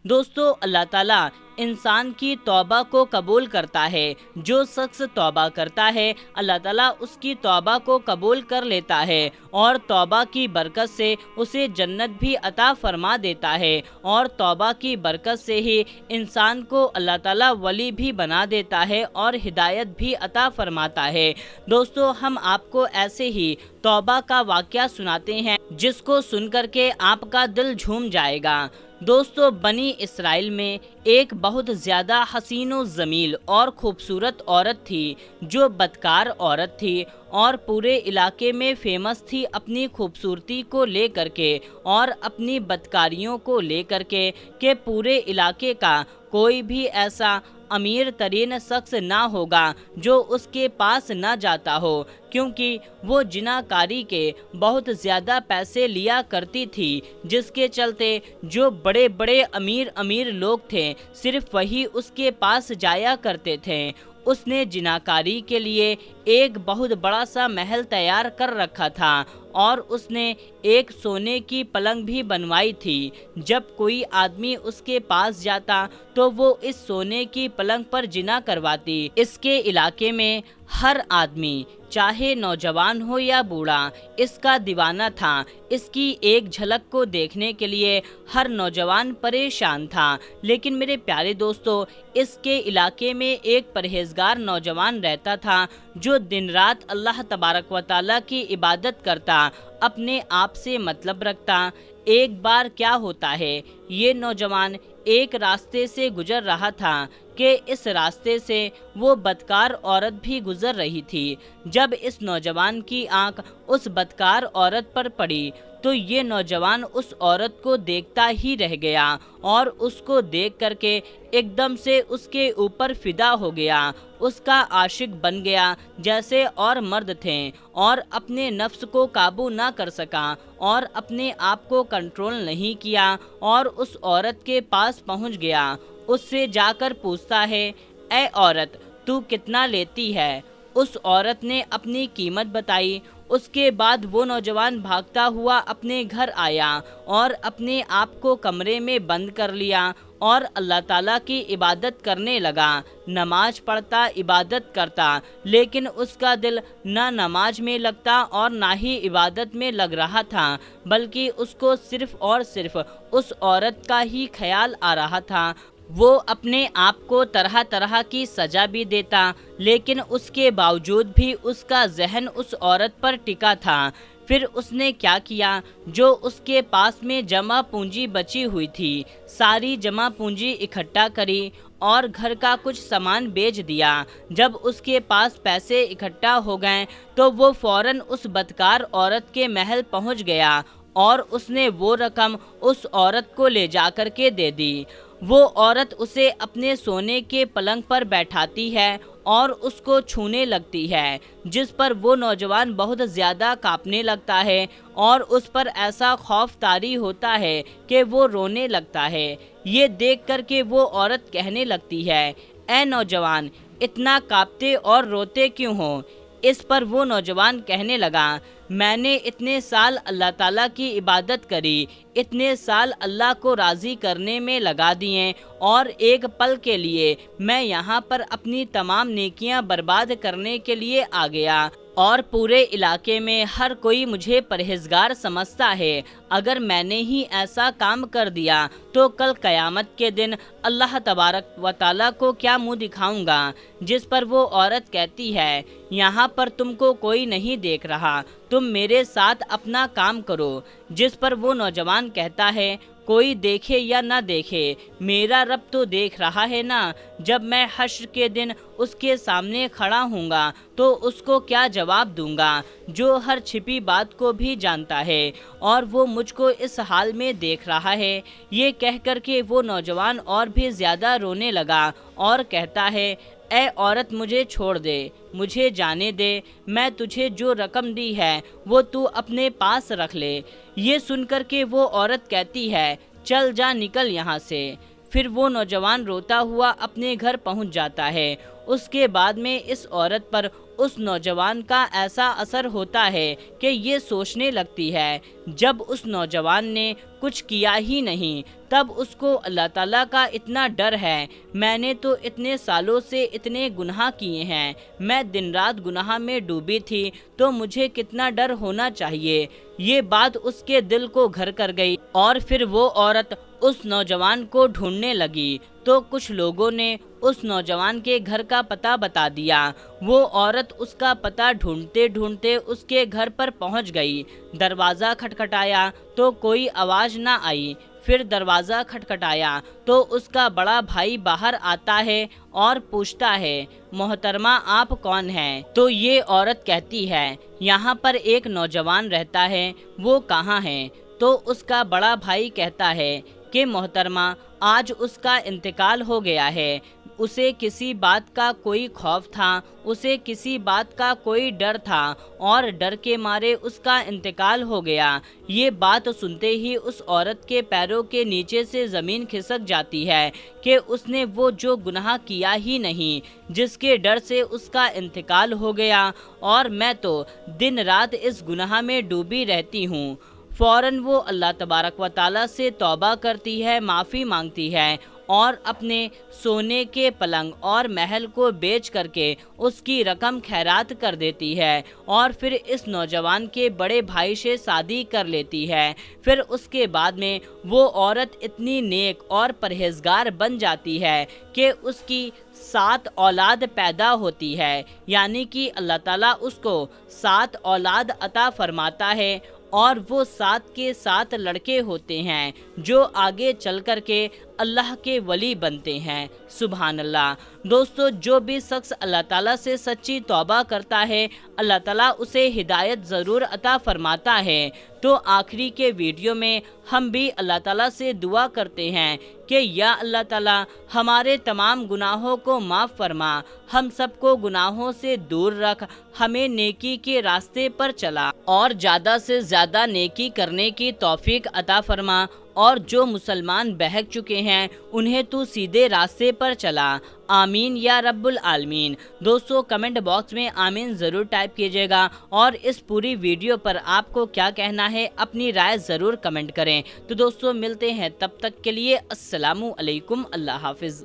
دوستو اللہ تعالیٰ انسان کی توبہ کو قبول کرتا ہے۔ جو شخص توبہ کرتا ہے اللہ تعالیٰ اس کی توبہ کو قبول کر لیتا ہے اور توبہ کی برکت سے اسے جنت بھی عطا فرما دیتا ہے، اور توبہ کی برکت سے ہی انسان کو اللہ تعالیٰ ولی بھی بنا دیتا ہے اور ہدایت بھی عطا فرماتا ہے۔ دوستو ہم آپ کو ایسے ہی توبہ کا واقعہ سناتے ہیں جس کو سن کر کے آپ کا دل جھوم جائے گا۔ دوستو بنی اسرائیل میں ایک بہت زیادہ حسین و جمیل اور خوبصورت عورت تھی جو بدکار عورت تھی اور پورے علاقے میں فیمس تھی اپنی خوبصورتی کو لے کر کے اور اپنی بدکاریوں کو لے کر کے کہ پورے علاقے کا کوئی بھی ایسا امیر ترین شخص نہ ہوگا جو اس کے پاس نہ جاتا ہو، کیونکہ وہ جنا کاری کے بہت زیادہ پیسے لیا کرتی تھی، جس کے چلتے جو بڑے بڑے امیر لوگ تھے صرف وہی اس کے پاس جایا کرتے تھے۔ اس نے جناکاری کے لیے ایک بہت بڑا سا محل تیار کر رکھا تھا اور اس نے ایک سونے کی پلنگ بھی بنوائی تھی۔ جب کوئی آدمی اس کے پاس جاتا تو وہ اس سونے کی پلنگ پر جنا کرواتی۔ اس کے علاقے میں ہر آدمی چاہے نوجوان ہو یا بوڑھا اس کا دیوانہ تھا۔ اس کی ایک جھلک کو دیکھنے کے لیے ہر نوجوان پریشان تھا۔ لیکن میرے پیارے دوستو اس کے علاقے میں ایک پرہیزگار نوجوان رہتا تھا جو دن رات اللہ تبارک و تعالیٰ کی عبادت کرتا، اپنے آپ سے مطلب رکھتا۔ ایک بار کیا ہوتا ہے، یہ نوجوان ایک راستے سے گزر رہا تھا کہ اس راستے سے وہ بدکار عورت بھی گزر رہی تھی۔ جب اس نوجوان کی آنکھ اس بدکار عورت پر پڑی تو یہ نوجوان اس عورت کو دیکھتا ہی رہ گیا اور اس کو دیکھ کر کے ایک دم سے اس کے اوپر فدا ہو گیا، اس کا عاشق بن گیا جیسے اور مرد تھے، اور اپنے نفس کو قابو نہ کر سکا اور اپنے آپ کو کنٹرول نہیں کیا اور اس عورت کے پاس پہنچ گیا۔ اس سے جا کر پوچھتا ہے، اے عورت تو کتنا لیتی ہے؟ اس عورت نے اپنی قیمت بتائی۔ اس کے بعد وہ نوجوان بھاگتا ہوا اپنے گھر آیا اور اپنے آپ کو کمرے میں بند کر لیا اور اللہ تعالیٰ کی عبادت کرنے لگا۔ نماز پڑھتا، عبادت کرتا، لیکن اس کا دل نہ نماز میں لگتا اور نہ ہی عبادت میں لگ رہا تھا، بلکہ اس کو صرف اور صرف اس عورت کا ہی خیال آ رہا تھا۔ وہ اپنے آپ کو طرح طرح کی سزا بھی دیتا، لیکن اس کے باوجود بھی اس کا ذہن اس عورت پر ٹکا تھا۔ پھر اس نے کیا کیا، جو اس کے پاس میں جمع پونجی بچی ہوئی تھی ساری جمع پونجی اکٹھا کری اور گھر کا کچھ سامان بیچ دیا۔ جب اس کے پاس پیسے اکٹھا ہو گئے تو وہ فوراً اس بدکار عورت کے محل پہنچ گیا اور اس نے وہ رقم اس عورت کو لے جا کر کے دے دی۔ وہ عورت اسے اپنے سونے کے پلنگ پر بیٹھاتی ہے اور اس کو چھونے لگتی ہے، جس پر وہ نوجوان بہت زیادہ کانپنے لگتا ہے اور اس پر ایسا خوف طاری ہوتا ہے کہ وہ رونے لگتا ہے۔ یہ دیکھ کر کے وہ عورت کہنے لگتی ہے، اے نوجوان اتنا کانپتے اور روتے کیوں ہو؟ اس پر وہ نوجوان کہنے لگا، میں نے اتنے سال اللہ تعالیٰ کی عبادت کری، اتنے سال اللہ کو راضی کرنے میں لگا دیے، اور ایک پل کے لیے میں یہاں پر اپنی تمام نیکیاں برباد کرنے کے لیے آ گیا اور پورے علاقے میں ہر کوئی مجھے پرہیزگار سمجھتا ہے۔ اگر میں نے ہی ایسا کام کر دیا تو کل قیامت کے دن اللہ تبارک و تعالیٰ کو کیا منہ دکھاؤں گا؟ جس پر وہ عورت کہتی ہے، یہاں پر تم کو کوئی نہیں دیکھ رہا، تم میرے ساتھ اپنا کام کرو۔ جس پر وہ نوجوان کہتا ہے، کوئی دیکھے یا نہ دیکھے میرا رب تو دیکھ رہا ہے نا، جب میں حشر کے دن اس کے سامنے کھڑا ہوں گا تو اس کو کیا جواب دوں گا، جو ہر چھپی بات کو بھی جانتا ہے اور وہ مجھ کو اس حال میں دیکھ رہا ہے۔ یہ کہہ کر کے وہ نوجوان اور بھی زیادہ رونے لگا اور کہتا ہے، اے عورت مجھے چھوڑ دے، مجھے جانے دے، میں تجھے جو رقم دی ہے وہ تو اپنے پاس رکھ لے۔ یہ سن کر کے وہ عورت کہتی ہے، چل جا نکل یہاں سے۔ پھر وہ نوجوان روتا ہوا اپنے گھر پہنچ جاتا ہے۔ اس کے بعد میں اس عورت پر اس نوجوان کا ایسا اثر ہوتا ہے کہ یہ سوچنے لگتی ہے، جب اس نوجوان نے کچھ کیا ہی نہیں تب اس کو اللہ تعالیٰ کا اتنا ڈر ہے۔ میں نے تو اتنے سالوں سے اتنے گناہ کیے ہیں، میں دن رات گناہ میں ڈوبی تھی، تو مجھے کتنا ڈر ہونا چاہیے۔ یہ بات اس کے دل کو گھر کر گئی، اور پھر وہ عورت اس نوجوان کو ڈھونڈنے لگی تو کچھ لوگوں نے اس نوجوان کے گھر کا پتہ بتا دیا۔ وہ عورت اس کا پتہ ڈھونڈتے ڈھونڈتے اس کے گھر پر پہنچ گئی۔ دروازہ کھٹکھٹایا تو کوئی آواز نہ آئی۔ پھر دروازہ کھٹکھٹایا تو اس کا بڑا بھائی باہر آتا ہے اور پوچھتا ہے، محترمہ آپ کون ہیں؟ تو یہ عورت کہتی ہے، یہاں پر ایک نوجوان رہتا ہے، وہ کہاں ہے؟ تو اس کا بڑا بھائی کہتا ہے کہ محترمہ آج اس کا انتقال ہو گیا ہے۔ اسے کسی بات کا کوئی خوف تھا، اسے کسی بات کا کوئی ڈر تھا، اور ڈر کے مارے اس کا انتقال ہو گیا۔ یہ بات سنتے ہی اس عورت کے پیروں کے نیچے سے زمین کھسک جاتی ہے کہ اس نے وہ جو گناہ کیا ہی نہیں، جس کے ڈر سے اس کا انتقال ہو گیا، اور میں تو دن رات اس گناہ میں ڈوبی رہتی ہوں۔ فوراً وہ اللہ تبارک و تعالیٰ سے توبہ کرتی ہے، معافی مانگتی ہے، اور اپنے سونے کے پلنگ اور محل کو بیچ کر کے اس کی رقم خیرات کر دیتی ہے، اور پھر اس نوجوان کے بڑے بھائی سے شادی کر لیتی ہے۔ پھر اس کے بعد میں وہ عورت اتنی نیک اور پرہیزگار بن جاتی ہے کہ اس کی 7 اولاد پیدا ہوتی ہے، یعنی کہ اللہ تعالیٰ اس کو 7 اولاد عطا فرماتا ہے، اور وہ 7 کے 7 لڑکے ہوتے ہیں جو آگے چل کر کے اللہ کے ولی بنتے ہیں۔ سبحان اللہ۔ دوستو، جو بھی شخص اللہ تعالیٰ سے سچی توبہ کرتا ہے، اللہ تعالیٰ اسے ہدایت ضرور عطا فرماتا ہے۔ تو آخری کے ویڈیو میں ہم بھی اللہ تعالیٰ سے دعا کرتے ہیں کہ یا اللہ تعالیٰ ہمارے تمام گناہوں کو معاف فرما، ہم سب کو گناہوں سے دور رکھ، ہمیں نیکی کے راستے پر چلا، اور زیادہ سے زیادہ نیکی کرنے کی توفیق عطا فرما، اور جو مسلمان بہک چکے ہیں انہیں تو سیدھے راستے پر چلا۔ آمین یا رب العالمین۔ دوستو، کمنٹ باکس میں آمین ضرور ٹائپ کیجیے گا، اور اس پوری ویڈیو پر آپ کو کیا کہنا ہے اپنی رائے ضرور کمنٹ کریں۔ تو دوستو، ملتے ہیں تب تک کے لیے، السلام علیکم، اللہ حافظ۔